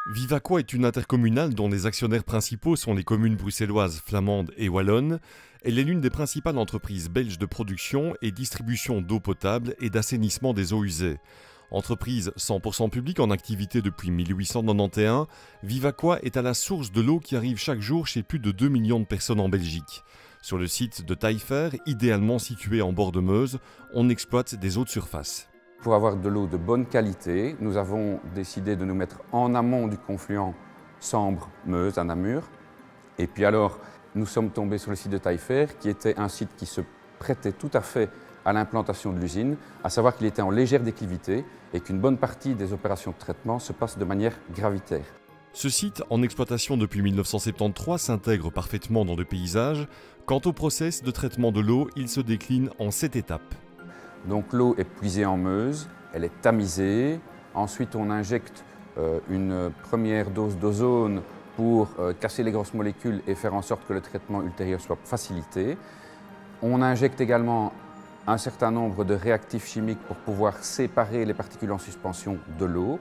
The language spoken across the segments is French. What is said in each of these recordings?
Vivaqua est une intercommunale dont les actionnaires principaux sont les communes bruxelloises, flamandes et wallonnes. Elle est l'une des principales entreprises belges de production et distribution d'eau potable et d'assainissement des eaux usées. Entreprise 100% publique en activité depuis 1891, Vivaqua est à la source de l'eau qui arrive chaque jour chez plus de 2 millions de personnes en Belgique. Sur le site de Taillefer, idéalement situé en bord de Meuse, on exploite des eaux de surface. Pour avoir de l'eau de bonne qualité, nous avons décidé de nous mettre en amont du confluent Sambre-Meuse à Namur. Et puis alors, nous sommes tombés sur le site de Taillefer, qui était un site qui se prêtait tout à fait à l'implantation de l'usine, à savoir qu'il était en légère déclivité et qu'une bonne partie des opérations de traitement se passent de manière gravitaire. Ce site, en exploitation depuis 1973, s'intègre parfaitement dans le paysage. Quant au process de traitement de l'eau, il se décline en 7 étapes. Donc l'eau est puisée en Meuse, elle est tamisée, ensuite on injecte une première dose d'ozone pour casser les grosses molécules et faire en sorte que le traitement ultérieur soit facilité. On injecte également un certain nombre de réactifs chimiques pour pouvoir séparer les particules en suspension de l'eau.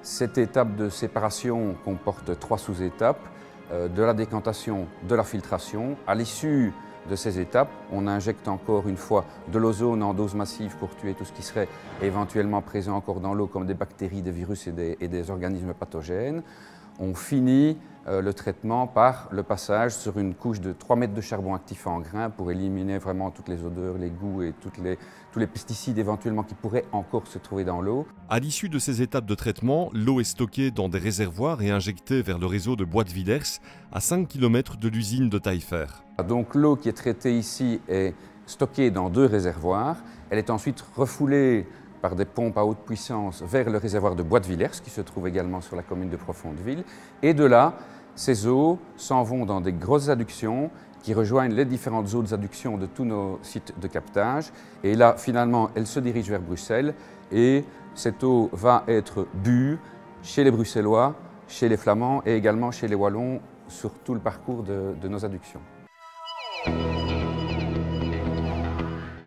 Cette étape de séparation comporte 3 sous-étapes, de la décantation, de la filtration. À l'issue de ces étapes, on injecte encore une fois de l'ozone en dose massive pour tuer tout ce qui serait éventuellement présent encore dans l'eau comme des bactéries, des virus et des organismes pathogènes. On finit le traitement par le passage sur une couche de 3 mètres de charbon actif en grains pour éliminer vraiment toutes les odeurs, les goûts et tous les pesticides éventuellement qui pourraient encore se trouver dans l'eau. À l'issue de ces étapes de traitement, l'eau est stockée dans des réservoirs et injectée vers le réseau de Bois-de-Villers, à 5 km de l'usine de Taillefer. Donc l'eau qui est traitée ici est stockée dans 2 réservoirs. Elle est ensuite refoulée par des pompes à haute puissance vers le réservoir de Bois-de-Villers, qui se trouve également sur la commune de Profondeville. Et de là, ces eaux s'en vont dans des grosses adductions qui rejoignent les différentes autres adductions de tous nos sites de captage. Et là, finalement, elles se dirigent vers Bruxelles et cette eau va être bue chez les Bruxellois, chez les Flamands et également chez les Wallons sur tout le parcours de nos adductions.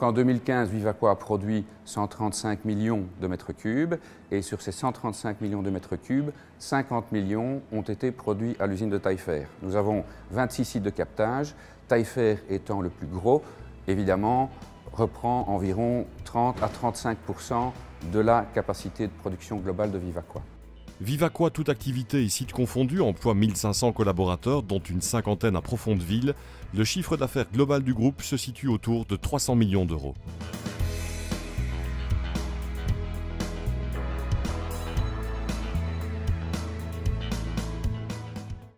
En 2015, Vivaqua a produit 135 millions de mètres cubes et sur ces 135 millions de mètres cubes, 50 millions ont été produits à l'usine de Taillefer. Nous avons 26 sites de captage, Taillefer étant le plus gros, évidemment, reprend environ 30 à 35% de la capacité de production globale de Vivaqua. Vivaqua, toute activité et site confondus, emploie 1500 collaborateurs, dont une cinquantaine à Profondeville. Le chiffre d'affaires global du groupe se situe autour de 300 millions d'euros.